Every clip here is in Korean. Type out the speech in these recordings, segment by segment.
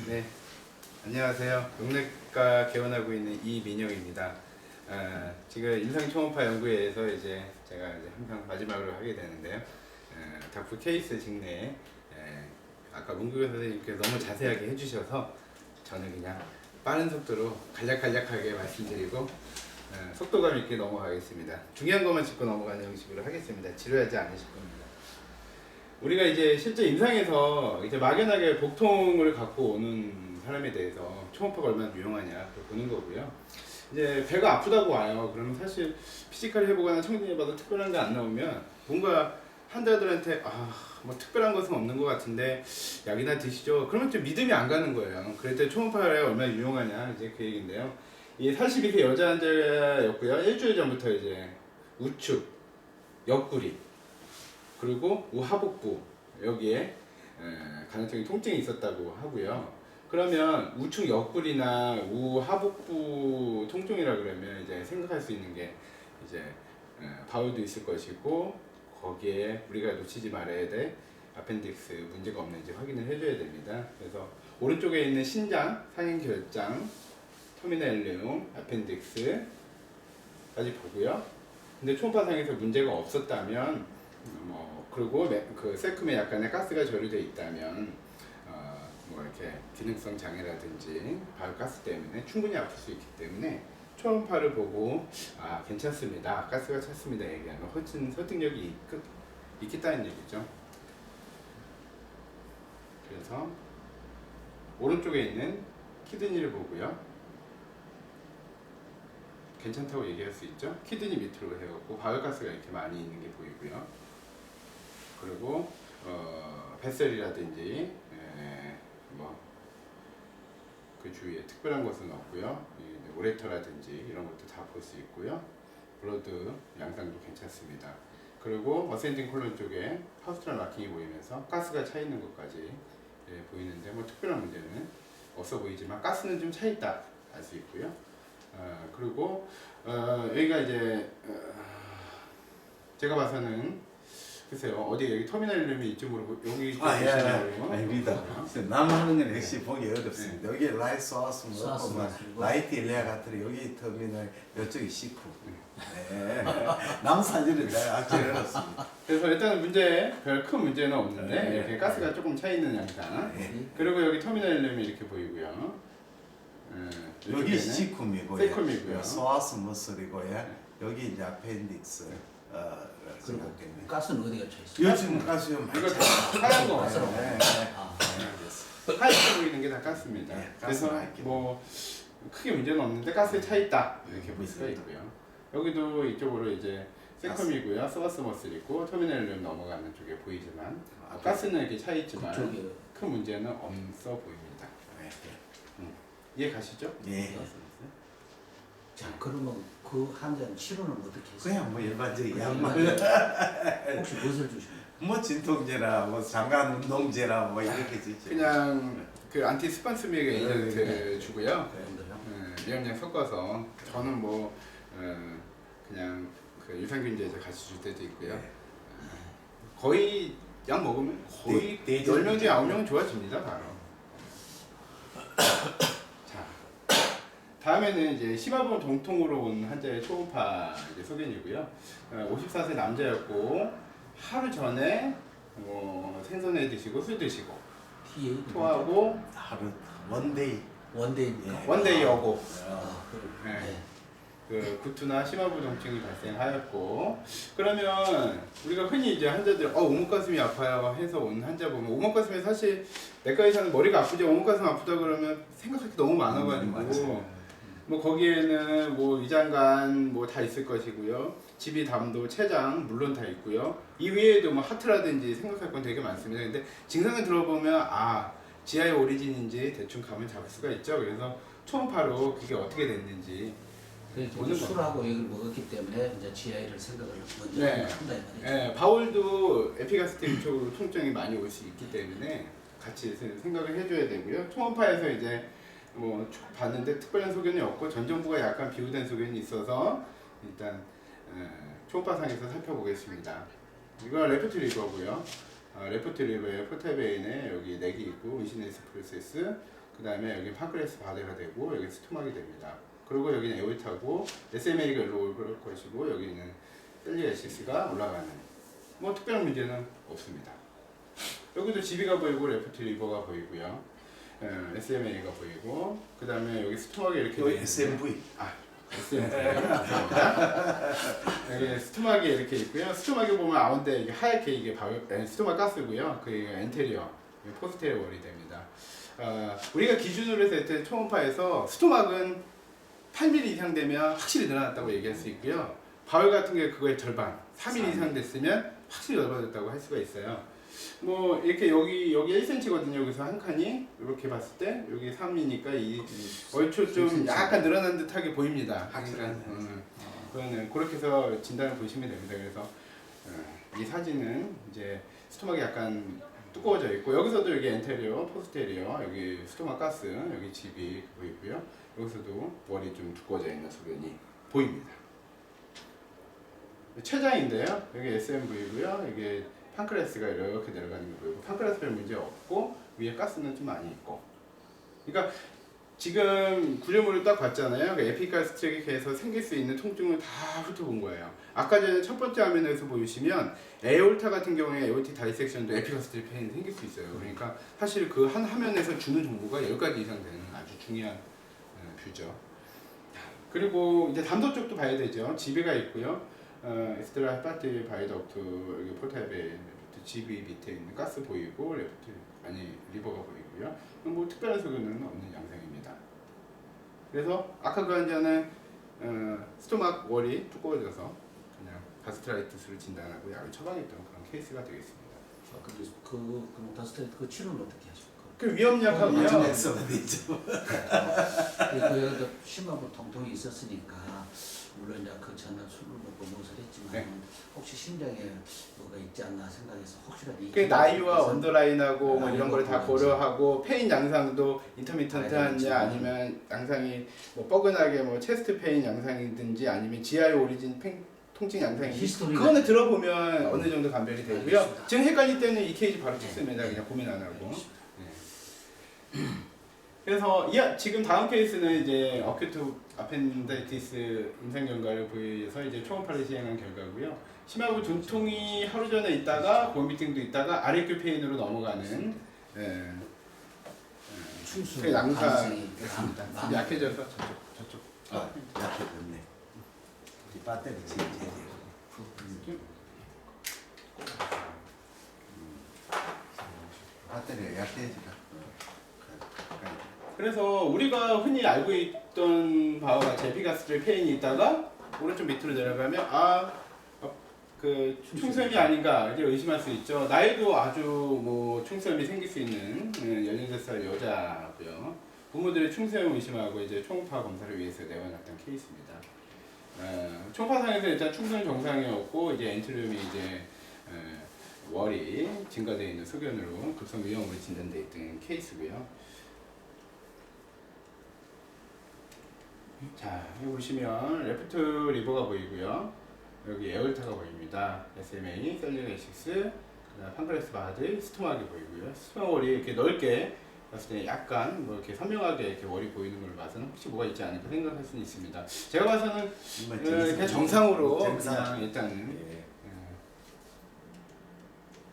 네, 안녕하세요. 용내과 개원하고 있는 이민영입니다. 지금 임상 초음파 연구회에서 이제 제가 이제 항상 마지막으로 하게 되는데요. 닥터 케이스 직내에 아까 문규현 선생님께서 너무 자세하게 해주셔서 저는 그냥 빠른 속도로 간략간략하게 말씀드리고 속도감 있게 넘어가겠습니다. 중요한 것만 짚고 넘어가는 형식으로 하겠습니다. 지루하지 않으실 겁니다. 우리가 이제 실제 임상에서 이제 막연하게 복통을 갖고 오는 사람에 대해서 초음파가 얼마나 유용하냐 보는 거고요. 이제 배가 아프다고 와요. 그러면 사실 피지컬 해보거나 청진해봐도 특별한 게 안 나오면 뭔가 환자들한테 뭐 특별한 것은 없는 것 같은데 약이나 드시죠. 그러면 좀 믿음이 안 가는 거예요. 그랬더니 초음파가 얼마나 유용하냐 이제 그 얘기인데요. 이 42세 여자 환자였고요. 일주일 전부터 이제 우측, 옆구리 그리고 우하복부 여기에 간헐적인 통증이 있었다고 하고요. 그러면 우측 옆구리나 우하복부 통증이라 그러면 이제 생각할 수 있는 게 이제 바울도 있을 것이고 거기에 우리가 놓치지 말아야 될 아펜딕스 문제가 없는지 확인을 해줘야 됩니다. 그래서 오른쪽에 있는 신장, 상행결장, 터미널리움, 아펜딕스까지 보고요. 근데 초음파상에서 문제가 없었다면 그리고 그 세쿰에 약간의 가스가 저류되어 있다면 뭐 이렇게 기능성 장애라든지 바이오가스 때문에 충분히 아플 수 있기 때문에 초음파를 보고 괜찮습니다, 가스가 찼습니다 얘기하면 훨씬 설득력이 있겠다는 얘기죠. 그래서 오른쪽에 있는 키드니를 보고요. 괜찮다고 얘기할 수 있죠. 키드니 밑으로 해갖고 바이오가스가 이렇게 많이 있는 게 보이고요. 그리고 뱃살이라든지 뭐 그 주위에 특별한 것은 없고요. 우레터라든지 이런 것도 다 볼 수 있고요. 블러드 양상도 괜찮습니다. 그리고 어센딩 콜론 쪽에 파스트럴 마킹이 보이면서 가스가 차 있는 것까지 보이는데 뭐 특별한 문제는 없어 보이지만 가스는 좀 차 있다 알 수 있고요. 그리고 여기가 이제 제가 봐서는 글쎄요, 어디 여기 터미널룸이 이쪽으로 여기 예. 아닙니다. 남 하는 건 역시 보기 어렵습니다. 여기 라이트 소스 라이트 일레아 같은 여기 터미널 이쪽이 시쿠. 네. 남 사진은 악질 어렵습니다. 그래서 일단은 별 큰 문제는 없는데 이렇게 가스가 조금 차 있는 양상. 그리고 여기 터미널룸이 이렇게 보이고요. 여기 시쿰이고요. 세쿰이고요. 소아스 머슬이고요. 여기 이제 아펜딕스. 그리고 가스는 어디가 차 있어요? 요즘 가스 좀 이거 다 하얀 거 가스로. 하얗게 보이는 게 다 가스입니다. 네, 그래서 하얗게 뭐 크게 문제는 없는데 가스에 차 있다 이렇게 볼 수가 있고요. 여기도 이쪽으로 이제 세컴이고요, 소아스 머슬 있고 터미널룸 넘어가는 쪽에 보이지만 가스는 이렇게 차 있지만 그쪽에 큰 문제는 없어 보입니다. 이해 가시죠? 예. 자, 그러면 그 환자는 치료는 어떻게 했어요? 그냥 뭐 일반적인 약만 혹시 무엇을 주시나요? 뭐 진통제나 뭐 장관 운동제나 뭐 이렇게 주죠. 그냥 그 안티 스판스믹 에이전트 네. 주고요. 그런데요? 위험량 섞어서 저는 뭐 그냥 그 유산균제에서 같이 줄 때도 있고요. 거의 약 먹으면 거의 10명 중에 9명은 좋아집니다 바로. 자, 다음에는 이제 심화부분 동통으로 온 환자의 초음파 이제 소견이고요. 54세 남자였고 하루 전에 생선회 드시고 술 드시고 TA 토하고 하루 원데이. 원데이입니까? 원데이 오고 네. 네. 그 구토나 심화부동증이 발생하였고, 그러면 우리가 흔히 이제 환자들 오목가슴이 아파요 해서 온 환자 보면 오목가슴이 사실 내과에서는 머리가 아프죠. 오목가슴 아프다 그러면 생각할 게 너무 많아가지고 뭐 거기에는 뭐 위장관 뭐 다 있을 것이고요. 지비, 담도, 췌장 물론 다 있고요. 이 외에도 뭐 하트라든지 생각할 건 되게 많습니다. 근데 증상을 들어보면 지하의 오리진인지 대충 감을 잡을 수가 있죠. 그래서 초음파로 그게 어떻게 됐는지 그래서 술하고 이걸 먹었기 때문에 이제 GI를 생각을 먼저 네. 한다 이 말이죠. 네, 바울도 에피가스트릭 쪽으로 통증이 많이 올 수 있기 때문에 같이 생각을 해줘야 되고요. 초음파에서 이제 뭐 봤는데 특별한 소견이 없고 전정부가 약간 비우된 소견이 있어서 일단 초음파상에서 살펴보겠습니다. 이건 레프트 리버고요. 레프트 리버에 포탈베인에 여기 넥이 있고 위시네스 프로세스 그 다음에 여기 판크레스 바드가 되고 여기 스토막이 됩니다. 그리고 여기는 에오타고 SMA가 일로 올 것이고 여기는 셀리아 S가 올라가는 뭐 특별한 문제는 없습니다. 여기도 GB가 보이고 레프트 리버가 보이고요. SMA가 보이고 그 다음에 여기 스토막이 이렇게 또 돼 있는데 SMV. SMV 여기 스토막이 이렇게 있고요. 스토막이 보면 가운데 이게 하얗게 이게 스토막 가스고요. 그 엔테리어 포스테리어 월이 됩니다. 우리가 기준으로 했을 때 초음파에서 스토막은 8mm 이상 되면 확실히 늘어났다고 얘기할 수 있고요. 바울 같은 게 그거의 절반, 3mm 이상 됐으면 확실히 넓어졌다고 할 수가 있어요. 뭐 이렇게 여기 1cm거든요. 여기서 한 칸이 이렇게 봤을 때 여기 3이니까 이 얼추 좀 약간 늘어난 듯하게 보입니다. 그거는 그렇게 해서 진단을 보시면 됩니다. 그래서 이 사진은 이제 스토막이 약간 두꺼워져 있고 여기서도 여기 엔테리어, 포스테리어, 여기 스토막 가스, 여기 집이 보이고요. 여기서도 월이 좀 두꺼워져 있는 소변이 보입니다. 췌장인데요. 여기 SMV고요. 이게 판크레스가 이렇게 내려가는 거 보이고 판크레스 별 문제 없고 위에 가스는 좀 많이 있고. 그러니까 지금 구조물을 딱 봤잖아요. 그러니까 에피가스트릭에서 생길 수 있는 통증을 다 훑어본 거예요. 아까 전에 첫 번째 화면에서 보시면 에올타 같은 경우에 에올티 다이섹션도 에피가스트릭 페인이 생길 수 있어요. 그러니까 사실 그 한 화면에서 주는 정보가 10가지 이상 되는 아주 중요한 뷰죠. 그리고 이제 담도 쪽도 봐야 되죠. 지비가 있고요. 에스트라 헤파티 바이덕트 여기 포타베 지비 밑에 있는 가스 보이고 리버가 보이고요. 뭐 특별한 소견은 없는 양상입니다. 그래서 아까 그 환자는 스토막 월이 두꺼워져서 그냥 가스트라이티스를 진단하고 약을 처방했던 그런 케이스가 되겠습니다. 그럼 다스트레이트 그 치료는 어떻게 하십니까? 그 위험약하고요. 그 심하고 통통이 있었으니까 물론 이제 그 전날 술을 먹고 무엇을 했지만 네. 혹시 심장에 뭐가 있지 않나 생각해서 혹시라도 그 나이와 언더라인하고 뭐 이런 걸 다 고려하고 페인 양상도 인터미턴트하냐 아니면 양상이 뭐 뻐근하게 뭐 체스트 페인 양상이든지 아니면 GI 오리진 통증 양상이 그거는 들어보면 어느 정도 감별이 되고요. 알겠습니다. 지금 헷갈릴 때는 이 케이지 바로 찍습니다. 그냥 고민 안 하고. 네. 그래서 지금 다음 케이스는 이제 어큐트 아펜다이티스 임상 경과를 보여서 이제 초음파를 시행한 결과고요. 심하고 두통이 하루 전에 있다가 고미팅도 있다가 아랫길 페인으로 넘어가는 충수 그 양상이 가능성이 있습니다. 좀 약해져서 저쪽. 약해졌네. 우리 배터리 제일 배터리가 약해지다. 그래서 우리가 흔히 알고 있던 바와 같이 에피가스트릭 페인이 있다가 오른쪽 밑으로 내려가면 그 충수염이 아닌가 이제 의심할 수 있죠. 나이도 아주 뭐 충수염이 생길 수 있는 16살 여자고요. 부모들의 충수염 의심하고 이제 초음파 검사를 위해서 내원했던 케이스입니다. 초음파상에서 일단 충수염 정상이었고 이제 엔트리움이 이제 월이 증가되어 있는 소견으로 급성 위험으로 진단되어 있던 케이스고요. 자, 여기 보시면 레프트 리버가 보이고요. 여기 에올타가 보입니다. SMA, 셀리네시스, 그다음 판크레스 바드, 스토막이 보이고요. 스토막 월이 이렇게 넓게 봤을 때 약간 뭐 이렇게 선명하게 이렇게 월이 보이는 걸 봐서는 혹시 뭐가 있지 않을까 생각할 수는 있습니다. 제가 봐서는 그냥 정상으로 그냥 일단은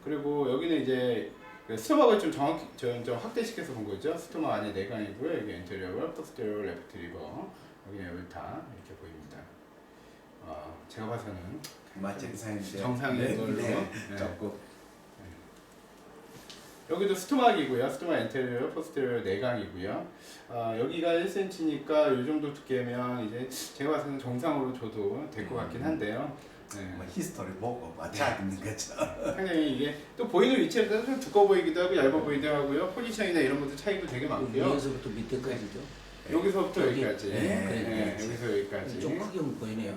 그리고 여기는 이제 스토막을 좀 정확히 좀 확대시켜서 본 거죠. 스토막 안에 내관이고요. 여기 엔테리어, 포스테리어, 레프트 리버, 여기 에올타 이렇게 보입니다. 제가 봐서는 정상인 걸로 조금 여기도 스토막이고요. 스토막 엔테리어, 포스테리어 내강이고요. 여기가 1cm니까 이 정도 두께면 이제 제가 봐서는 정상으로 줘도 될 것 같긴 한데요. 뭐 히스토리 보고 맞춰야 되는 거죠. 상당히 이게 또 보이는 위치에 따라서 좀 두꺼워 보이기도 하고 얇아 보이기도 하고요. 포지션이나 이런 것도 차이도 되게 많고요. 위에서부터 밑에까지죠. 여기서부터 여기까지. 네. 여기서 여기까지. 좀 크게 보이네요.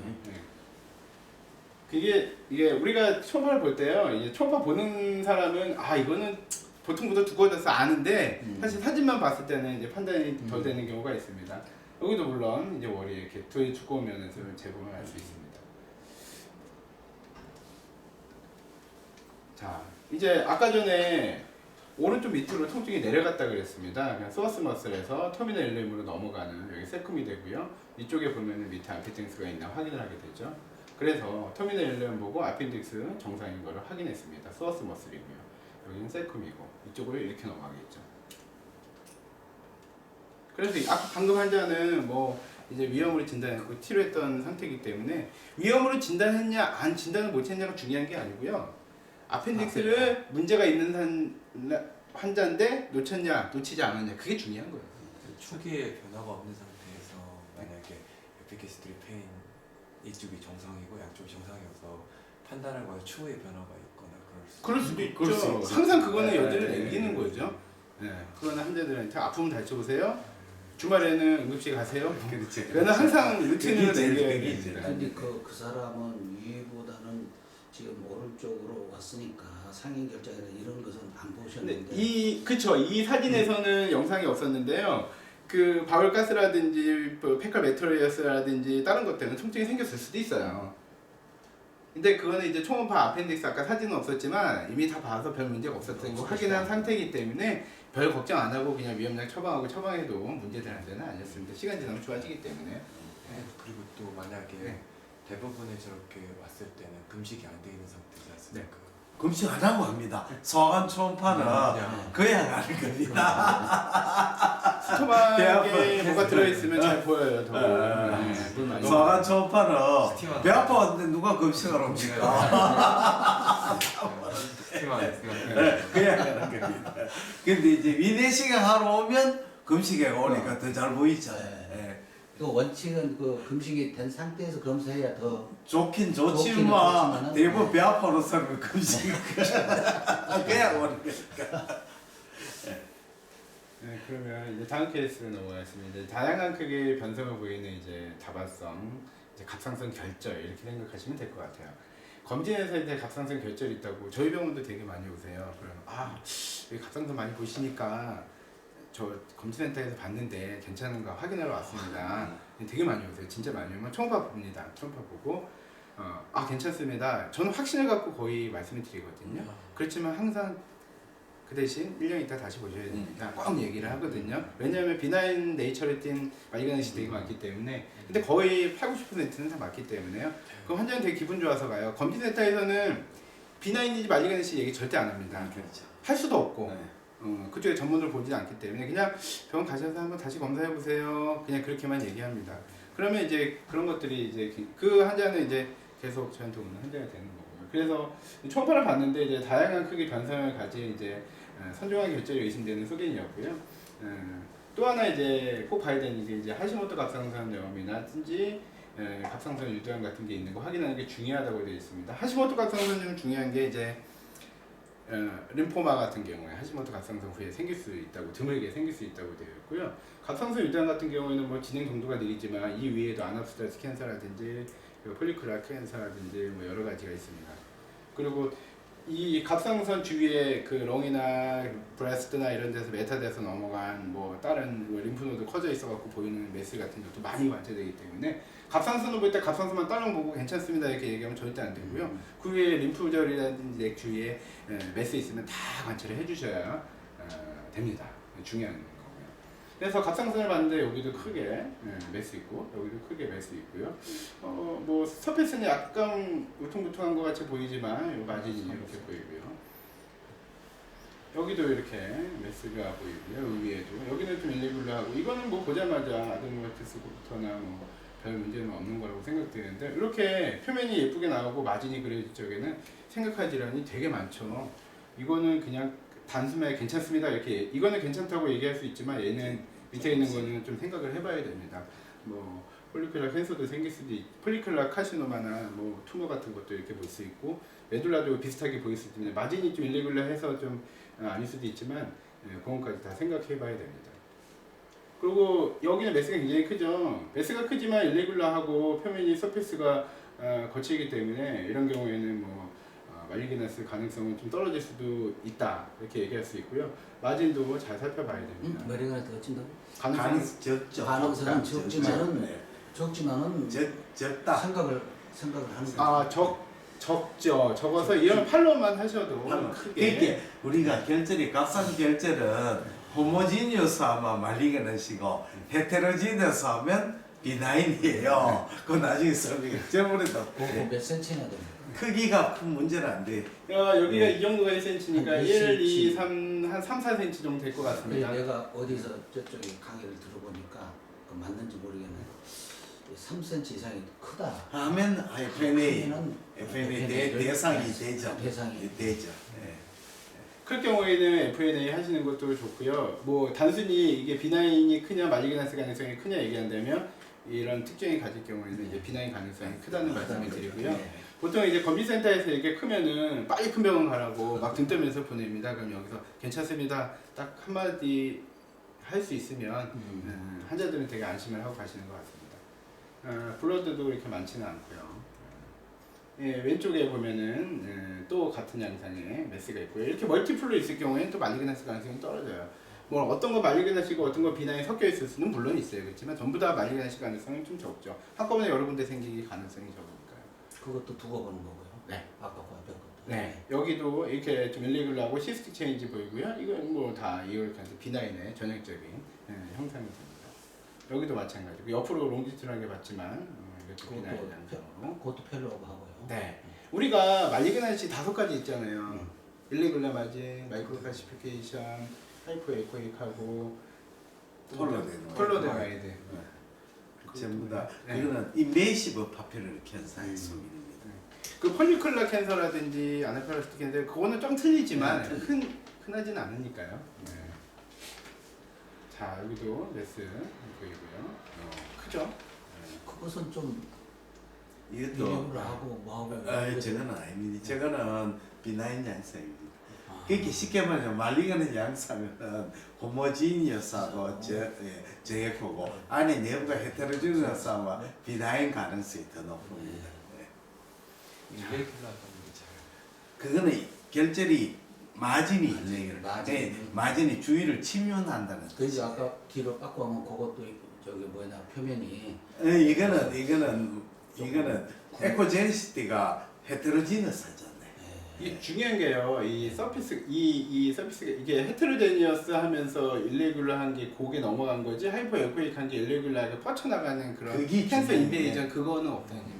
이게 우리가 초음파를 볼 때요. 이제 초음파 보는 사람은 이거는 보통보다 두꺼워져서 아는데 사실 사진만 봤을 때는 이제 판단이 덜 되는 경우가 있습니다. 여기도 물론 이제 월이 이렇게 두꺼운 면에서 재보면 알 수 있습니다. 자, 이제 아까 전에 오른쪽 밑으로 통증이 내려갔다 그랬습니다. 그냥 소어스 머슬에서 터미널 11으로 넘어가는 여기 세쿰이 되고요. 이쪽에 보면은 밑에 아펜딕스가 있나 확인을 하게 되죠. 그래서 터미널 11 보고 아펜딕스 정상인 거를 확인했습니다. 소어스 머슬이고요. 여기는 세쿰이고 이쪽으로 이렇게 넘어가겠죠. 그래서 아까 방금 환자는 뭐 이제 위험으로 진단했고 치료했던 상태이기 때문에 위험으로 진단했냐 안 진단을 못했냐가 중요한 게 아니고요. 아펜딕스를 문제가 있는 환자인데 놓쳤냐 놓치지 않았냐 그게 중요한 거예요. 초기에 변화가 없는 상태에서 만약에 에피게스트리 페인 이쪽이 정상이고 양쪽이 정상이어서 판단을 봐야 추후에 변화가 있거나 그럴 수도 있죠. 그럴 수 있죠. 항상 그거는 네, 여지를 네, 남기는 네. 거죠. 네. 그러나 환자들한테 아프면 다쳐보세요. 주말에는 응급실 가세요. 그렇지. 그거는 항상 루틴으로 그게 제일 남겨야 그게 됩니다. 근데 그 사람은 위보다는 지금 오른쪽으로 왔으니까 상인 결정이나 이런 것은 안 근데 보셨는데. 이 사진에서는 영상이 없었는데요. 그 바울가스라든지 페칼 메트로이어스라든지 다른 것 때문에 통증이 생겼을 수도 있어요. 근데 그거는 이제 초음파 아펜딕스 아까 사진은 없었지만 이미 다 봐서 별 문제가 없었던 거 확인한 상태이기 때문에 별 걱정 안 하고 그냥 위험약 처방하고 처방해도 문제되는 데는 아니었습니다. 시간 지나면 좋아지기 때문에. 그리고 또 만약에 네. 대부분의 저렇게 왔을 때는 금식이 안 돼 있는 상태지 않습니까? 금식 안 하고 합니다. 소아관 초음파는 그냥 그냥 하는 겁니다. 스토막에 뭐가 들어있으면 잘 보여요. 더. 네. 네, 물 많이 소아관 초음파는 스팀 배 아파왔는데 누가 금식을 합니까? 그냥 하는 겁니다. 근데 이제 위내시경 하러 오면 금식에 오니까 더 잘 보이죠. 예. 그 원칙은 그 금식이 된 상태에서 검사해야 더 좋긴 좋기는 좋지만 좋지만은, 대부분 네. 배 아파로서는 금식 그냥 오는 거니까. 네, 그러면 이제 다음 케이스로 넘어가겠습니다. 이제 다양한 크기의 변성을 보이는 이제 다발성, 이제 갑상선 결절 이렇게 생각하시면 될 것 같아요. 검진에서 이제 갑상선 결절이 있다고 저희 병원도 되게 많이 오세요. 그러면 여기 갑상선 많이 보시니까 저 검진센터에서 봤는데 괜찮은가 확인하러 왔습니다. 되게 많이 오세요. 진짜 많이 오면 초음파 봅니다. 초음파 보고 괜찮습니다. 저는 확신을 갖고 거의 말씀을 드리거든요. 그렇지만 항상 그 대신 1년 있다 다시 보셔야 됩니다. 꼭 얘기를 하거든요. 왜냐하면 비나인 네이처를 띈 말리그넌시 되게 많기 때문에 근데 거의 80~90%는 다 맞기 때문에요. 그 환자는 되게 기분 좋아서 가요. 검진센터에서는 비나인인지 말리그넌시 얘기 절대 안 합니다. 그렇죠. 할 수도 없고 네. 그쪽에 전문으로 보지 않기 때문에 그냥 병원 가셔서 한번 다시 검사해 보세요. 그냥 그렇게만 얘기합니다. 그러면 이제 그런 것들이 이제 그 환자는 이제 계속 저한테 오는 환자가 되는 거고요. 그래서 초음파를 봤는데 이제 다양한 크기 변성을 가진 이제 선종한 결절이 의심되는 소견이었고요. 또 하나 이제 꼭 봐야 되는 게 이제 하시모토 갑상선염이라든지 갑상선 유두암 같은 게 있는 거 확인하는 게 중요하다고 되어 있습니다. 하시모토 갑상선염 중요한 게 이제 림포마 같은 경우에 하시모토 갑상선 후에 생길 수 있다고 드물게 생길 수 있다고 되어 있고요. 갑상선 유두암 같은 경우에는 뭐 진행 정도가 느리지만 이 위에도 아나프스타스 캔서라든지 폴리큘라 캔서라든지 뭐 여러 가지가 있습니다. 그리고 이 갑상선 주위에 그 롱이나 브레스트나 이런 데서 메타돼서 넘어간 뭐 다른 뭐 림프노드 커져 있어갖고 보이는 메스 같은 것도 많이 관찰되기 때문에 갑상선을 볼 때 갑상선만 딸랑 보고 괜찮습니다 이렇게 얘기하면 절대 안 되고요. 그 위에 림프절이라든지 넥 주위에 메스 있으면 다 관찰을 해주셔야 됩니다. 중요한 거고요. 그래서 갑상선을 봤는데 여기도 크게 메스 있고 여기도 크게 메스 있고요. 뭐 서페스는 약간 울퉁불퉁한 것 같이 보이지만 이 마진이 이렇게 보이고요. 여기도 이렇게 메스가 보이고요. 위에도 여기는 좀 일레귤러하고 이거는 뭐 보자마자 아드노마티스부터나 뭐 별 문제는 없는 거라고 생각되는데 이렇게 표면이 예쁘게 나오고 마진이 그려질 적에는 생각할 질환이 되게 많죠. 이거는 그냥 단숨에 괜찮습니다 이렇게 이거는 괜찮다고 얘기할 수 있지만 얘는 밑에 있는 거는 좀 생각을 해봐야 됩니다. 뭐 폴리큘라 캔서도 생길 수도 있고 폴리큘라 카시노마나 뭐 투머 같은 것도 이렇게 볼 수 있고 메둘라도 비슷하게 보일 수 있는데 마진이 좀 일레귤러해서 좀 아닐 수도 있지만 그런 것까지 다 생각해봐야 됩니다. 그리고 여기는 메스가 굉장히 크죠. 메스가 크지만 일레귤러하고 표면이 서페스가 거치기 때문에 이런 경우에는 뭐 말리기너스 가능성은 좀 떨어질 수도 있다 이렇게 얘기할 수 있고요. 마진도 잘 살펴봐야 됩니다. 머리가 더 찐다고? 가능성 적죠. 가능성은 적지만은 적다. 생각을 하는 거죠. 적어서 이런 팔로만 하셔도 크게. 그게 우리가 결절이 값싼 결절은 호모지니어스 하면 말리그너시고 헤테로지니어스 하면 비나인이에요. 그거 나중에 설명해 저번에도 그거 몇 센치나 됩니까? 크기가 큰 문제는 안 돼. 여기가 네. 이 정도가 1cm니까 한 1, 2, 1cm. 3, 한 3, 4cm 정도 될 것 같습니다. 내가 어디서 저쪽에 강의를 들어보니까 그 맞는지 모르겠네. 3cm 이상이 크다. 하면 FNA 크기는 FNA FNA 대상이 되죠. 대상이 되죠. 예. 그럴 경우에는 FNA 하시는 것도 좋고요. 뭐 단순히 이게 비나인이 크냐 말리그나스 가능성이 크냐 얘기한다면 이런 특징이 가질 경우에는 이제 비나인 가능성이 크다는 말씀을 드리고요. 네. 보통 이제 검진센터에서 이렇게 크면은 빨리 큰 병원 가라고 막 등 떠면서 보냅니다. 그럼 여기서 괜찮습니다. 딱 한마디 할 수 있으면 환자들은 되게 안심을 하고 가시는 것 같습니다. 블러드도 이렇게 많지는 않고요. 예, 왼쪽에 보면은 또 같은 양상의 메스가 있고요. 이렇게 멀티플로 있을 경우에는 또 말리그나스 가능성이 떨어져요. 뭐 어떤 거 말리그나시고 어떤 거 비나인 섞여 있을 수는 물론 있어요. 그렇지만 전부 다 말리그나시 가능성은 좀 적죠. 한꺼번에 여러 군데 생기기 가능성이 적으니까요. 그것도 두고 보는 거고요. 네. 아까 그 앞에 것도. 네. 여기도 이렇게 좀 일레귤러하고 시스틱 체인지 보이고요. 이건 뭐 다 이올칸스 비나인의 전형적인 형상이 됩니다. 여기도 마찬가지고 옆으로 롱지튜드하게 봤지만 이것도 비나인 양상으로. 그것도 펠로우하고 하고요. 네. 우리가 말리그나시 5가지 있잖아요. 일레귤러 마진, 마이크로칼시피케이션, 하이퍼 에코익하고 톨로데마이드. 전부 다 네. 그거는 인베이시브 파퓰러 캔서의 소민입니다. 그 폴리큘러 캔서라든지 아나필라스틱 캔서 그거는 좀 틀리지만 흔하진 않으니까요. 네. 자 여기도 메스 보이고요. 크죠? 그것은 좀 이것도 비교를 하고 뭐하고. 저거는 아닙니다. 저거는 비나인 양상입니다. 아. 그렇게 쉽게 말하면 말리그는 양상은 호모지니어스하고 저에코고 안에 내부가 헤테로지니어스 하면 비나인 가능성이 더 높습니다. 일레귤러 하는 게 잘. 그거는 결절이 마진이 있네요. 마진이. 마진이 주위를 침륜한다는 그래서 뜻이에요. 아까 뒤로 깎고 하면 그것도 저기 뭐냐 표면이 이거는 에코제니시티가 헤테로지니어스잖아요. 이게 중요한 게요. 이 서피스 이 서피스가 이게 헤테로제니어스 하면서 일레귤러한 게 고개 넘어간 거지 하이퍼 에코익한 게 일레귤러하게 뻗쳐나가는 그런 그게 캔서 중요해요. 인베이전 그거는 없다는 얘기예요.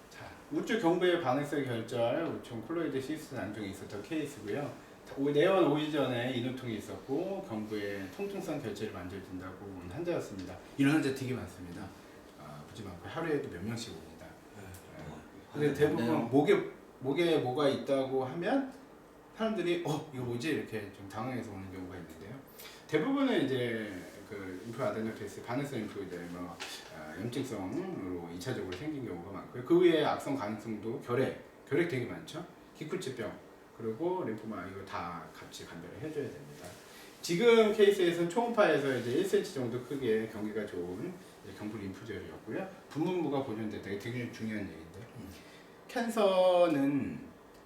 자 우측 경부의 반응성 결절, 우측 콜로이드 시스트 난종이 있었던 케이스고요. 내원 5일 전에 인후통이 있었고 경부에 통증성 결절이 만져진다고 온 환자였습니다. 이런 환자 되게 많습니다. 보지 않고 하루에도 몇 명씩 옵니다. 근데 대부분 목에 뭐가 있다고 하면 사람들이 이거 뭐지 이렇게 좀 당황해서 오는 경우가 있는데요. 대부분은 이제 그 인플루 아데노테스 반응성 인플루이드 뭐 염증성으로 2차적으로 생긴 경우가 많고요. 그 외에 악성 가능성도 결핵 되게 많죠. 기쿠치병 그리고 림포마 이거 다 같이 감별을 해줘야 됩니다. 지금 케이스에서는 초음파에서 이제 1cm 정도 크기의 경기가 좋은 경부 림프절이었고요. 분문부가 보존됐다. 이게 되게 중요한 얘기인데 캔서는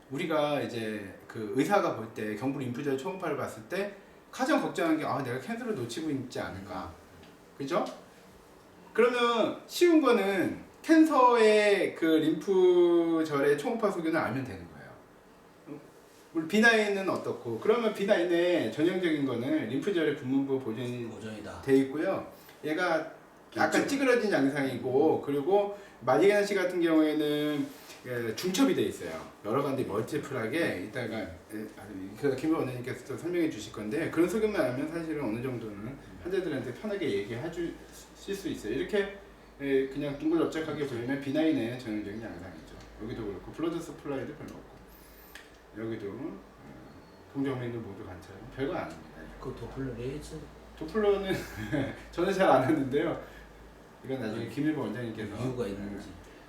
우리가 이제 그 의사가 볼 때 경부 림프절 초음파를 봤을 때 가장 걱정하는 게 내가 캔서를 놓치고 있지 않을까, 그죠? 그러면 쉬운 거는 캔서의 그 림프절의 초음파 소견을 알면 되는 거예요. 우리 비나인은 어떻고? 그러면 비나인의 전형적인 거는 림프절의 분문부 보존이 보존이다. 돼 있고요. 얘가 약간 찌그러진 양상이고 그리고 말리그나시 같은 경우에는 중첩이 돼 있어요. 여러 가지 멀티플하게 이따가 김 원장님께서 또 설명해 주실 건데 그런 소견만 알면 사실은 어느 정도는 환자들한테 편하게 얘기해 주실 수 있어요. 이렇게 그냥 둥글넓적하게 보이면 비나인의 전형적인 양상이죠. 여기도 그렇고 블러드 서플라이도 별로 없고 여기도 동정면도 모두 관찰 별거 아닙니다. 그 도플러 레이즈 도플러는 저는 잘 안 했는데요. 이건 나중에 김일보 원장님께서 이유가 있는지.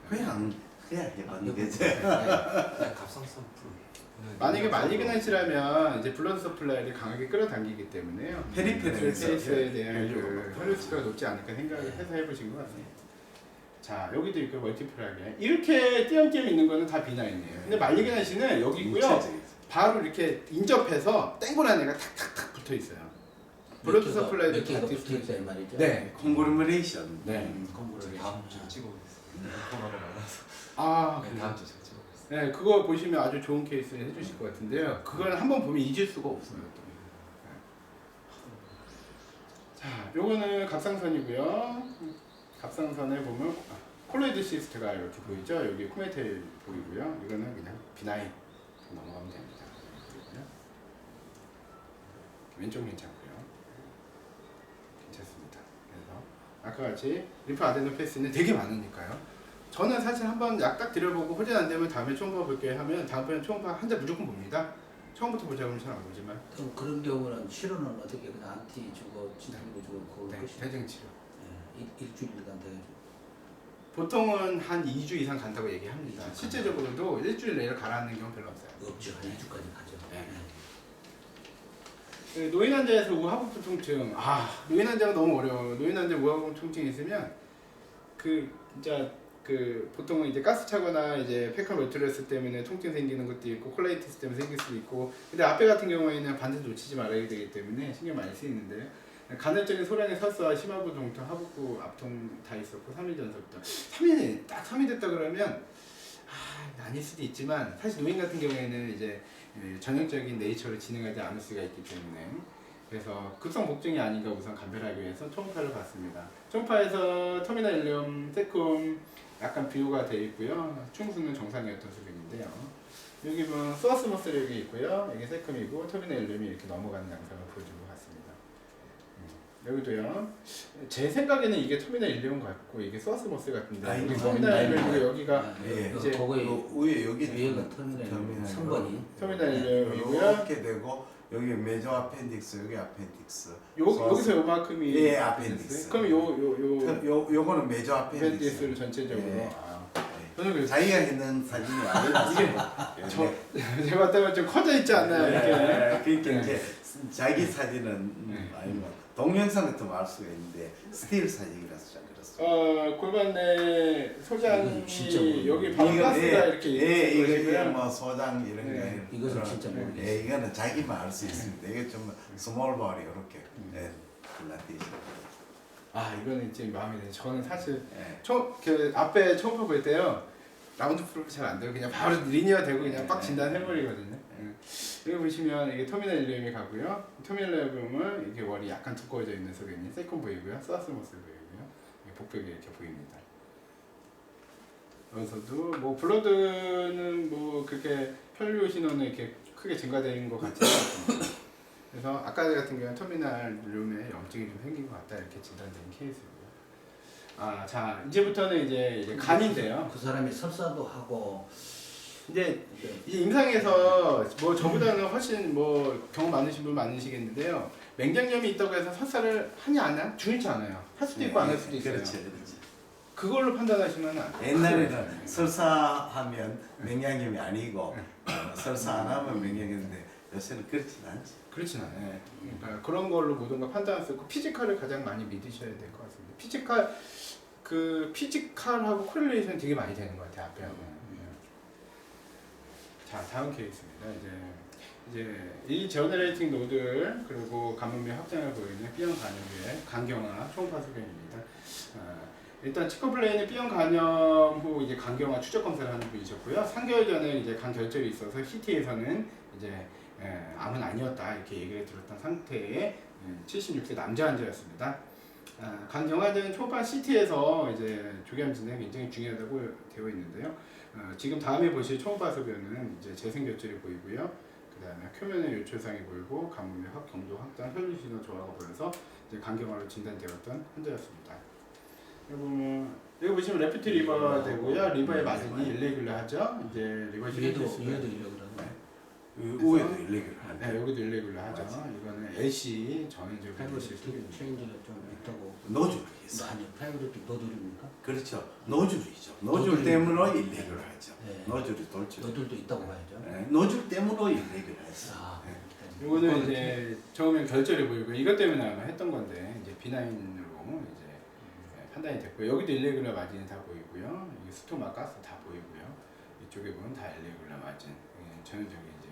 그냥 해봤는 게죠. 그냥 갑상선 풀. 만약에 말리그나시라면 이제 블러드 서플라이를 강하게 끌어당기기 때문에요. 페리페럴에서 페이스에 대한 그 혈류가 혈류수가 높지 않을까 생각을 해서 해보신 것 같아요. 자 여기도 있고 멀티플하게 이렇게 띄엄띄엄 있는 거는 다 비나인이에요. 근데 말리그나시는 여기 있고요. 바로 이렇게 인접해서 땡골한 애가 탁탁탁 붙어 있어요. 블러드 서플라이도 몇 개가 붙어 있다 이 말이죠. 네. 콩그루머레이션. 네. 콩그루레이션. 다음 좀 찍어보겠습니다. 코로나가 많아서 아, 네, 다음 주 정치하고 있어요. 네, 그거 보시면 아주 좋은 케이스를 해주실 것 같은데요. 그걸 한번 보면 잊을 수가 없어요. 또. 네. 자, 요거는 갑상선이고요. 갑상선에 보면 콜로이드 시스트가 이렇게 보이죠. 여기 코메텔 보이고요. 이거는 그냥 비나인 넘어가면 됩니다. 그리고요. 왼쪽 괜찮고요. 괜찮습니다. 그래서 아까 같이 리프 아데노패스는 되게 많으니까요. 저는 사실 한번 약 딱 들여보고 호전 안 되면 다음에 초음파 볼게요 하면 다음번에 초음파 한 장 무조건 봅니다. 처음부터 보자고는 잘 안 보지만. 그럼 그런 경우는 치료는 어떻게 그냥 안티 주고 진통도 주고 그거 네, 끝이 대증치료. 일주일간 돼가지고 보통은 한 2주 이상 간다고 얘기합니다. 실제적으로도 일주일 내로 가라앉는 경우 별로 없어요. 없죠. 한 2주까지 가죠. 네. 그 노인 환자에서 우하복부 통증, 노인 환자가 너무 어려워요. 노인 환자 우하복부 통증이 있으면 그 진짜 그 보통은 이제 가스 차거나 이제 페컬 노트레스 때문에 통증 생기는 것도 있고 콜라이티스 때문에 생길 수도 있고, 근데 앞에 같은 경우에는 반드시 놓치지 말아야 되기 때문에 신경 많이 쓰이는데요. 간헐적인 소량의 설사, 심하부 동통, 하복부 압통 다 있었고 3일 전서부터 3일 딱 3일 됐다 그러면 아닐 수도 있지만 사실 노인 같은 경우에는 이제 전형적인 네이처를 진행하지 않을 수가 있기 때문에, 그래서 급성 복증이 아닌가 우선 감별하기 위해서 초음파를 봤습니다. 초음파에서 터미널 일리움, 세콤 약간 비호가 되어 있고요. 충수는 정상이었던 수준인데요. 여기 보면 소아스모스력이 있고요. 이게 세콤이고 터미널 일리움이 이렇게 넘어가는 양상을 보여준 것 같습니다. 여기도요. 제 생각에는 이게 터미널 일리움 같고 이게 소아스모스 같은데 여기 터미널 일리움이고 여기가 예. 이제 거기 위에 여기 위에가 터미널 성번이 터미널 일리움이고요. 이렇게 되고 여기 메조 아펜딕스, 여기 아펜딕스. 여기서 요만큼이 예, 아펜딕스. 그럼 요거는 메조 아펜디스를 아펜딕스. 전체적으로. 예. 저는 그래서 자기가 있는 사진이 아니라 제가 봤다면 좀 커져 있지 않나요? 이렇게. 그러니까 이제 자기 사진은 아니면 동영상 같은 거 알 수가 있는데 스틸 사진이라서 잘 그렇습니다. 골반 내 소장이 진짜 모르겠네. 여기 바로 가스가 이렇게 있는 이거 것이고요. 뭐 소장 이런 네. 거 이것은 진짜 모르겠어요. 예, 이거는 자기만 알 수 있습니다. 이게 좀 스몰 볼이 이렇게 글라데이션. 이거는 이제 마음에 드네요. 저는 사실 예. 그 앞에 초음파 볼 때요. 라운드 프로브 잘 안 되고 그냥 바로 리니어 되고 그냥 빡 진단해버리거든요. 여기 보시면 이게 터미널 일리움이 가고요. 터미널 일리움은 이게 월이 약간 두꺼워져 있는 소견이 세컨 보이고요. 소아스모스 보이고요. 복벽이 이렇게 보입니다. 여기서도 뭐 블러드는 뭐 그렇게 혈류 신호는 이렇게 크게 증가되는 것 같지 않습니다. 그래서 아까 같은 경우는 터미널 일리움에 염증이 좀 생긴 것 같다 이렇게 진단된 케이스고요. 자 이제부터는 이제 간인데요. 그 사람이 설사도 하고 이제 임상에서 뭐 저보다는 훨씬 뭐 경험 많으신 분 많으시겠는데요. 맹장염이 있다고 해서 설사를 하냐 안 하냐 중요치 않아요. 할 수도 있고 안 할 수도 있어요. 그렇죠. 그걸로 판단하시면 안 돼요. 옛날에는 설사하면 맹장염이 아니고 설사 안 하면 맹장염인데 요새는 그렇진 않지. 그렇진 않아요. 그러니까 그런 걸로 모든 걸 판단할 수 있고 피지컬을 가장 많이 믿으셔야 될 것 같습니다. 피지컬하고 코릴레이션 되게 많이 되는 것 같아요. 앞에 하고. 자 다음 케이스입니다. 이제 이 제너레이팅 노들 그리고 가뭄의 확장을 보이는 B형 간염의 간경화 초음파 소견입니다. 일단 치코플레인은 B형 간염 후 이제 간경화 추적 검사를 하는 분이셨고요. 3개월 전에 이제 간 결절이 있어서 CT에서는 이제 암은 아니었다 이렇게 얘기를 들었던 상태의 76세 남자 환자였습니다. 간경화된 초반 CT에서 이제 조기암 진단이 굉장히 중요하다고 되어 있는데요. 지금 다음에 보실 초음파 소견은 이제 재생결절이 보이고요. 그 다음에 표면의 요철상이 보이고 가뭄의 경도 확장, 혈류 신호 조화가 보여서 이제 간경화로 진단되었던 환자였습니다. 여기 보시면 레프트 리버 되고요. 리버의 마진이 일레귤러하죠. 이제 리버 얘도 시리즈가 일레귤러네. 우에도 일레귤러한데. 네, 여기도 일레귤러하죠. 이거는 LC 전해적인 파이브리틱 체인지가 좀 있다고. 노즐이 있어. 아니 파이브리틱 노즐입니까? 그렇죠. 노즐이죠. 노즐 노즐이 때문에 일레귤러하죠. 네. 노즐이 돌출. 노즐도 있다고 봐야죠. 노즐 때문에 일레귤러하죠. 이거는 이제 처음엔 결절이 보이고 이것 때문에 아마 했던 건데 이제 비나인으로 이제 판단이 됐고 여기도 일레귤러 마진이 다 보이고요. 이게 스토마 가스 다 보이고요. 이쪽에 보면 다 일레귤러 마진. 전형적인 이제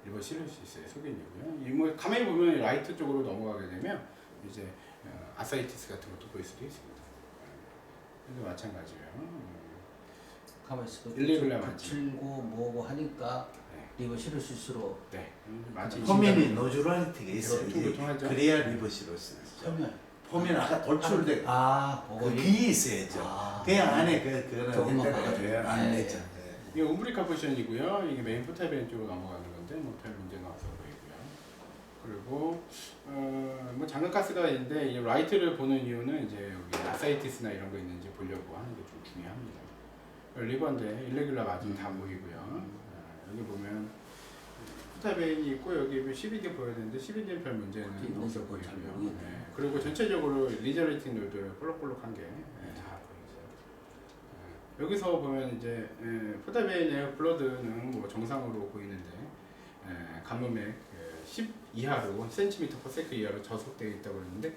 리버 시로시스의 소견이고요. 이뭐 가만히 보면 라이트 쪽으로 넘어가게 되면 이제 아사이티스 같은 것도 보일 수도 있습니다. 이도 마찬가지예요. 가만 있어. 일레귤러 맞지. 붙이고 뭐고 하니까 네. 리버 실을수록 네. 맞지. 포면이 노즈랄리티가 있어요. 울퉁불퉁하죠. 그래야 리버시로스. 표면. 포면 아까 돌출돼 그거 그 귀에 있어야죠. 그냥 안에 그거는 조금만 핸들을 봐가지고. 안 네. 내죠. 이게 움브리카 포션이고요. 이게 메인 포탈벤 쪽으로 넘어가는 건데 뭐 별 문제는 없어 보이고요. 그리고 뭐 장갑가스가 있는데 이 라이트를 보는 이유는 이제 여기 아사이티스나 이런 거 있는지 보려고 하는 게 좀 중요합니다. 리버인데 일레귤러 마진 다 보이고요. 여기 보면 포탈벤이 있고 여기 12개 보여야 되는데 12개는 별 문제는 없어 보이고요. 네. 그리고 전체적으로 리저레이팅 노드 볼록볼록한 게 다 보이죠. 여기서 보면 이제 포탈벤의 블러드는 뭐 정상으로 보이는데 가뭄액 10 이하로 cm/s 이하로 저속되어 있다고 그러는데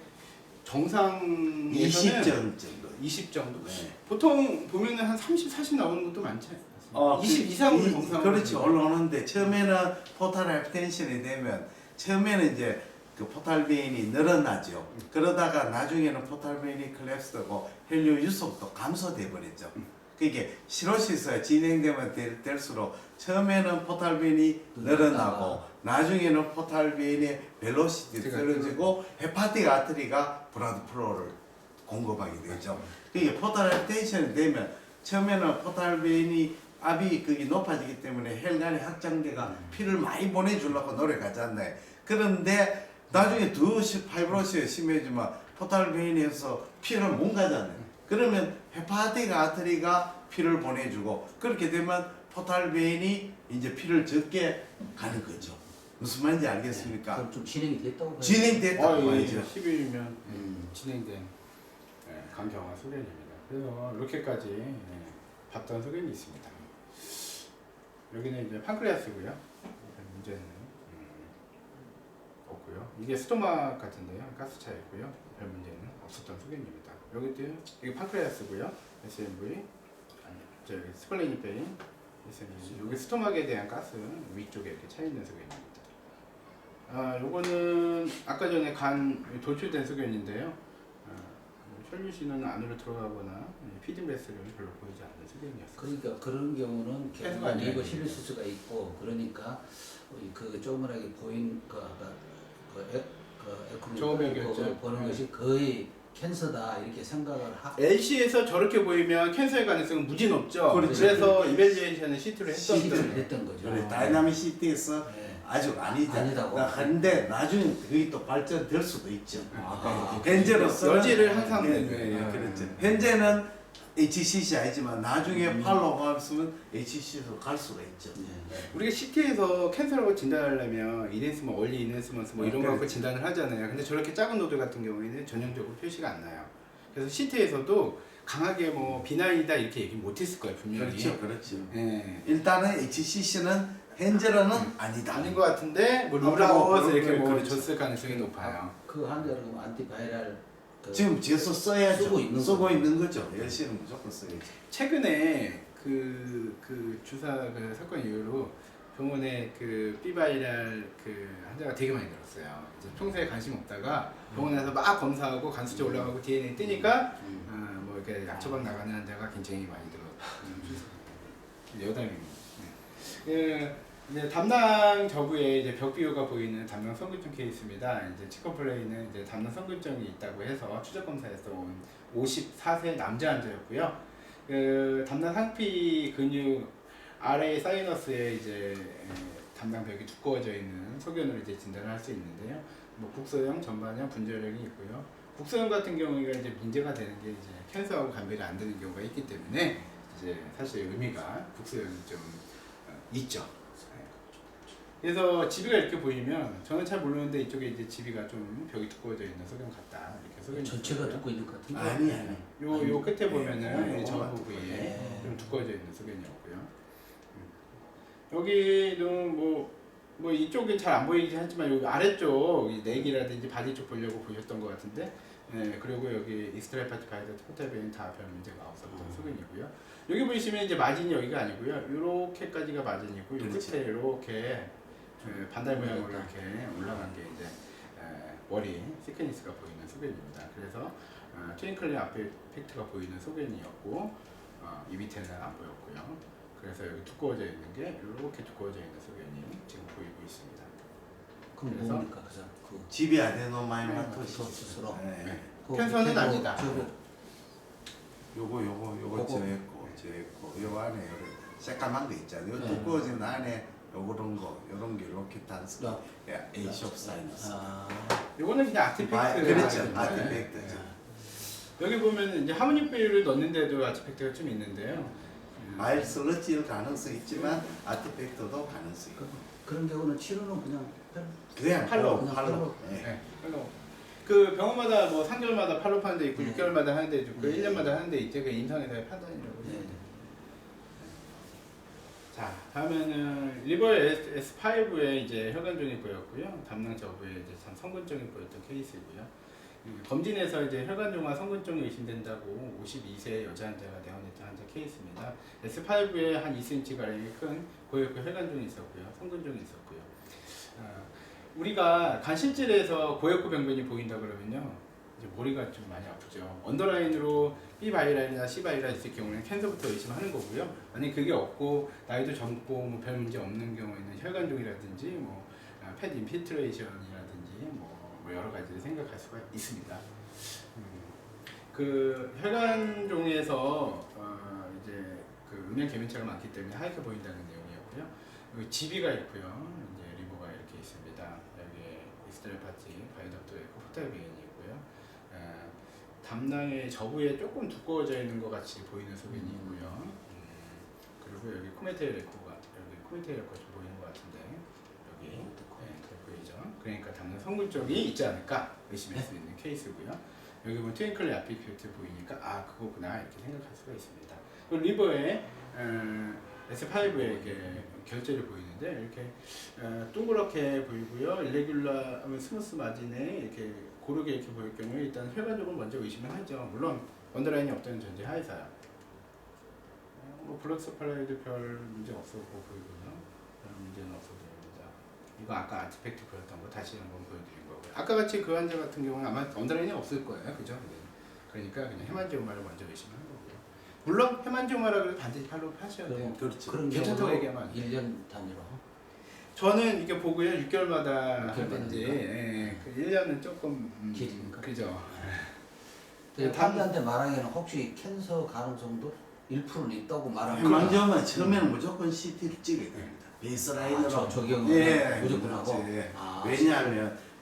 정상에서는 20점 정도. 20 정도. 네. 보통 보면은 한 30, 40 나오는 것도 많지 않습니까? 20 이상으로 정상. 그렇지 올라오는데 처음에는 포탈 하이퍼텐션이 되면 처음에는 이제 그 포탈벤이 늘어나죠. 그러다가 나중에는 포탈벤이 콜랩스되고 헬륨 유속도 감소돼 버리죠. 그게 시로시스가 진행되면 될수록 처음에는 포탈벤이 늘어나고 나중에는 포탈벤의 벨로시티 떨어지고 헤파틱 아트리가 블러드 플로우를 공급하게 되죠. 그게 포탈 하이퍼텐션이 되면 처음에는 포탈벤이 압이 그게 높아지기 때문에 혈관이 확장돼가 피를 많이 보내주려고 노력하잖아요. 그런데 나중에 더 파이브로시가 심해지면 포탈벤에서 피를 못 가잖아요. 그러면 헤파틱 아트리가 피를 보내주고 그렇게 되면 포탈벤이 이제 피를 적게 가는 거죠. 무슨 말인지 알겠습니까? 그럼 좀 진행이 됐다고 봐요. 진행됐다고 말이죠. 10일이면 진행된 강경화 소견입니다. 그래서 이렇게까지 봤던 소견이 있습니다. 여기는 이제 판크레아스고요. 문제는 없고요. 이게 스토막 같은데요. 가스차였고요. 별 문제는 없었던 소견입니다. 여기도 이게 판크레아스고요. SMV, 저기 스플레인 페인, SMV. 여기 스토막에 대한 가스 위쪽에 이렇게 차 있는 소견입니다. 요거는 아까 전에 간 돌출된 소견인데요. 혈류신은 안으로 들어가거나 피딩 베스를 별로 보이지 않는 소견이었어요. 그러니까 그런 경우는 계속 아니에요. 리버 실릴 수가 있고 그러니까 그 조그만하게 보인 그 아까 에코를 보는 것이 거의 캔서다 이렇게 생각을 LC에서 저렇게 보이면 캔서의 가능성은 무지 높죠. 그렇죠. 그래서 이벨리에이션을 CT로 했던 거죠. 그래, 다이나믹 시티에서 아주 아니다고. 한데 나중에 그게 또 발전될 수도 있죠. 아, 현재로서는 여지를 항상 그렇죠. 현재는 HCC 아니지만 나중에 팔로우가 있으면 HCC로 갈 수가 있죠. 우리가 CT에서 캔서라고 진단하려면 이넨스먼, 얼리 이넨스먼스 뭐 이런 거 갖고 진단을 하잖아요. 근데 저렇게 작은 노드 같은 경우에는 전형적으로 표시가 안 나요. 그래서 CT에서도 강하게 뭐 비나이다 이렇게 얘기 못했을 거예요 분명히. 그렇죠. 네. 일단은 HCC는 현재로는 아니다. 아닌 것 같은데 뭐 앞으로 룰아웃 이렇게 그런 뭐 그렇죠. 줬을 가능성이 높아요. 그 한대로 안티바이럴 지금 지어서 써야죠. 쓰고 있는 거죠. 열심히 무조건 써야죠. 최근에 그 주사 그 사건 이후로 병원에 그 비바이랄 그 환자가 되게 많이 늘었어요. 이제 평소에 관심 없다가 병원에서 막 검사하고 간 수치 올라가고 DNA 뜨니까 뭐 이렇게 약 처방 나가는 환자가 굉장히 많이 늘었어요. 여담입니다. 이제 담낭 저부에 이제 벽 비율가 보이는 담낭 성근증 케이스입니다. 이제 치커플레이는 이제 담낭 성근증이 있다고 해서 추적 검사에서 온 54세 남자 환자였고요. 그 담낭 상피 근육 아래 사이너스에 이제 담낭벽이 두꺼워져 있는 소견으로 이제 진단을 할 수 있는데요. 뭐 국소형, 전반형, 분절형이 있고요. 국소형 같은 경우가 이제 문제가 되는 게 이제 캔서하고 감별이 안 되는 경우가 있기 때문에 이제 사실 의미가 국소형이 좀 있죠. 그래서 지비가 이렇게 보이면 저는 잘 모르는데 이쪽에 이제 지비가 좀 벽이 두꺼워져 있는 소견 같다 이렇게 소견이 전체가 있어요. 듣고 있는 것 같은데. 아니. 요 끝에 보면은 네, 전부 부위에 네. 좀 두꺼워져 있는 소견이었고요. 여기는 뭐 이쪽은 잘 안 보이긴 하지만 여기 아래쪽 이 넥이라든지 바디 쪽 보려고 보셨던 것 같은데, 네, 그리고 여기 익스트라파티 바이더트 포탈벤은 다 별 문제가 없었던 소견이고요. 여기 보시면 이제 마진이 여기가 아니고요. 요렇게까지가 마진이고 요 그렇지. 끝에 이렇게 반달 모양으로 이렇게 올라간 게 이제 머리 시크니스가 보이는 소견입니다. 그래서 트윙클링 아펙트가 보이는 소견이었고 이 밑에는 안 보였고요. 그래서 여기 두꺼워져 있는 게 이렇게 두꺼워져 있는 소견이 지금 보이고 있습니다. 그럼 그래서- 뭡니까 그 집이 아데노마이마토시스. 토시스로. 네. 캔서는 아니다. 요거 요거. 저 있고 요 안에 요런 새까만 거 있잖아요. 요 네. 두꺼워진 안에 요런 거 요런 게 이렇게 단수. A숍 사이즈. 요거는 그냥 아티팩트. 그렇죠. 아티팩트죠. 여기 보면 이제 하모닉비를 넣는데도 아티팩트가 좀 있는데요. 마일슬러지일 가능성이 있지만 아티팩트도 가능성이 있고. 그런 경우는 치료는 그냥 그냥 팔로, 그냥 팔로. 팔로. 예. 네, 팔로. 그 병원마다 뭐 3개월마다 팔로 파는 데 있고 네. 6개월마다 하는 데 있고 네. 1년마다 하는 데 있죠. 그 임상에서의 판단이라고. 네. 자, 다음에는 리버 S5에 이제 혈관종이 보였고요. 담낭 저부에 이제 성근종이 보였던 케이스고요. 검진에서 이제 혈관종과 성근종이 의심된다고 52세 여자 환자가 내원했던 환자 케이스입니다. S5에 한 2cm 가량의 큰 고혈구 혈관종이 있었고요. 성근종이 있었고요. 우리가 간 실질에서 고혈구 병변이 보인다 그러면요, 이제 머리가 좀 많이 아프죠. 언더라인으로 B 바이랄이나 C 바이랄 있을 경우는 캔서부터 의심하는 거고요. 만약 그게 없고 나이도 젊고 뭐 별 문제 없는 경우에는 혈관종이라든지 뭐 팻 인피트레이션이라든지 뭐 여러 가지를 생각할 수가 있습니다. 그 혈관종에서 이제 그 음영 계면차가 많기 때문에 하얗게 보인다는 내용이었고요. 여기 지비가 있고요. 이제 리버가 이렇게 있습니다. 여기 익스트럴 파티, 바이덕도 있고 포탈베인이 있고요. 담낭의 저부에 조금 두꺼워져 있는 것 같이 보이는 소견이 있고요. 그리고 여기 코메테일 에코가 여기 코메테일 에코 좀 보이는 것 같은데 여기 보이죠. 그러니까 담낭 성분 쪽이 있지 않을까 의심할 수 있는 케이스고요. 여기 보면 트윙클리 아피큐트 보이니까 아 그거구나 이렇게 생각할 수가 있습니다. 그리고 리버에 S5에 이렇게 결제를 보이는데 이렇게 동그랗게 보이고요. 일레귤라 스무스 마진에 이렇게 고르게 이렇게 보일 경우에 일단 혈관종을 먼저 의심을 하죠. 물론 언더라인이 없다는 전제 하에서요. 뭐 블록스팔라이드 별 문제 없어 보이고요. 별 문제는 없어 보입니다. 이거 아까 아티팩트 보였던 거 다시 한번 보여드린 거고요. 아까 같이 그 환자 같은 경우는 아마 언더라인이 없을 거예요. 그죠? 그러니까 그냥 헤만지오마를 먼저 의심하는 거고요. 물론 헤만지오마라 그래도 반드시 팔로 하셔야 돼요. 그렇죠. 그런 괜찮다고 경우도 얘기하면 안 돼요. 1년 단위로. 저는 이게 보고요. 6개월마다 6개월 하든지 되니까? 예, 그 1년은 조금 길니까? 그죠. 환자한테 말하기에는 혹시 캔서 가능성도 1%는 있다고 말하는 해만지오마 처음에는 무조건 CT를 찍어야 됩니다. 베이스라인으로. 저 경우는 예, 무조건 하고. 그렇지. 예. 아,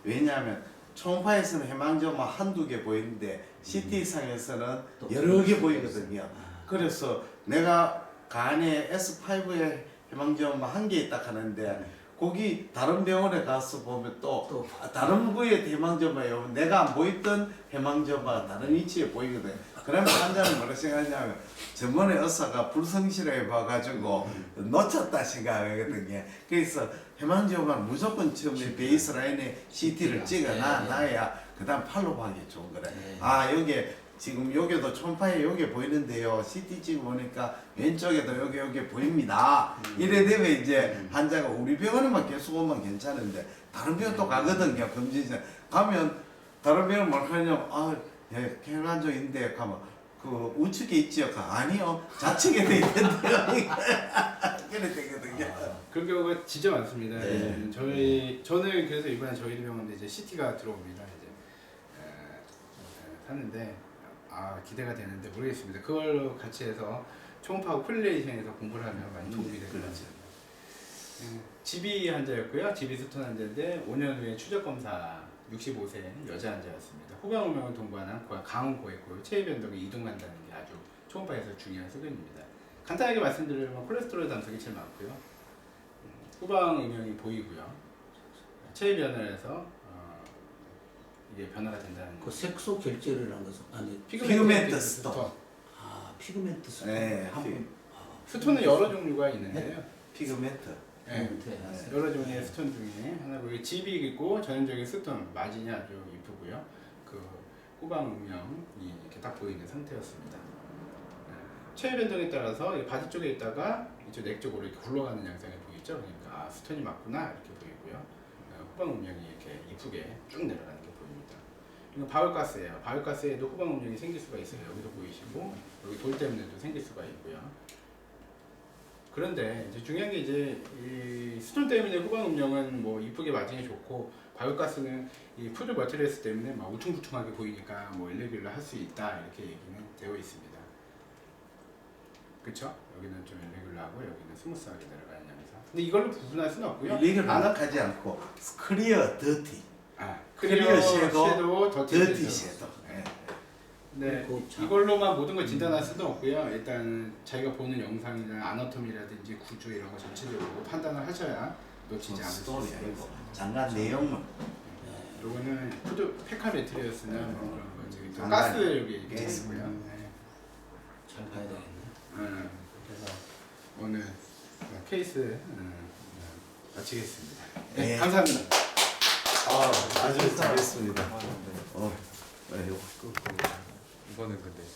왜냐하면 초음파에서는 해만지오마 한두 개 보이는데 CT상에서는 또 여러 개 수 보이거든요. 아. 그래서 내가 간에 S5에 해만지오마 한 개 있다 하는데 거기 다른 병원에 가서 보면 또 다른 부위에 해망점이 오면 내가 안 보였던 해망점이 다른 위치에 보이거든. 그러면 환자는 뭐라 생각하냐면 전번에 의사가 불성실해 봐가지고 놓쳤다 생각하거든요. 그래서 해망점은 무조건 처음에 베이스라인에 CT를 찍어놔야 그 다음 팔로우 하기 좋은 거래. 아 여기 지금 여기도 초음파에 여기 보이는데요. CT 찍어보니까 왼쪽에도 여기 보입니다. 이래 되면 이제 환자가 우리 병원에만 계속 오면 괜찮은데 다른 병원 또 가거든요. 검진실 가면 다른 병원 뭘 하냐면 예, 혈관종인데 가면 그 우측에 있지요? 아니요. 좌측에 돼 있는데요. 그래 되거든요. 그런 경우가 진짜 많습니다. 네. 저는 그래서 이번에 저희 병원에 이제 CT가 들어옵니다. 이제 하는데 기대가 되는데 모르겠습니다. 그걸 같이 해서 초음파하고 콜리레이션에서 공부를 하면 많이 도움이 될 것 같습니다. GB 환자였고요. GB 스톤 환자인데 5년 후에 추적 검사 65세 여자 환자였습니다. 후방음영을 동반한 강원 고액고 체위 변동이 이동한다는 게 아주 초음파에서 중요한 소견입니다. 간단하게 말씀드리면 콜레스테롤 담석이 제일 많고요. 후방음영이 보이고요. 체위 변화를 해서 이게 변화가 된다는 그 색소 결제라는 것은 아니 피그멘트 스톤. 피그멘트 스톤. 네, 스톤은 여러 종류가 있는데요. 피그멘트. 네. 여러 종류의 스톤 중에 하나고 집이 있고 전형적인 스톤 마진이 아주 이쁘고요. 그 후방 음영이 이렇게 딱 보이는 상태였습니다. 체위 변동에 따라서 바디 쪽에 있다가 이쪽 넥 쪽으로 이렇게 굴러가는 양상이 보이죠. 그러니까 스톤이 맞구나 이렇게 보이고요. 후방 음영이 이렇게 이쁘게 쭉 내려가는 게 보입니다. 이건 바울가스예요. 바울가스에도 후방 음영이 생길 수가 있어요. 여기도 보이시고 여기 돌 때문에도 생길 수가 있고요. 그런데 이제 중요한 게 이제 이 스톤 때문에 후방 음영은 뭐 이쁘게 맞으니 좋고 바울가스는 이 푸드 머티리얼스 때문에 막 울퉁불퉁하게 보이니까 뭐 일레귤러 할 수 있다 이렇게 얘기는 되어 있습니다. 그쵸? 여기는 좀 일레귤러하고 여기는 스무스하게 내려가는 양에서. 근데 이걸로 구분할 수는 없고요. 일렉을 반박하지 않고 클리어, 더티, 아, 클리어 섀도우, 더티 더티 섀도우. 네. 네, 그리고 참- 이걸로만 모든 걸 진단할 수는 없고요. 일단 자기가 보는 영상이나 아나토미라든지 구조 이런 거 전체적으로 판단을 하셔야 놓치지 않을 수 스토리야 있어요. 이거. 장관 내용만. 요거는 푸드 페카 매트리어스는 뭐 그런 거 지금 장관. 가스 여기 얘기해 있고요. 네. 잘 봐야 되겠네. 그래서 오늘 케이스 마치겠습니다. 네, 네. 감사합니다. 아주 잘했습니다. 아, 네. 네, 요거. 이거는 근데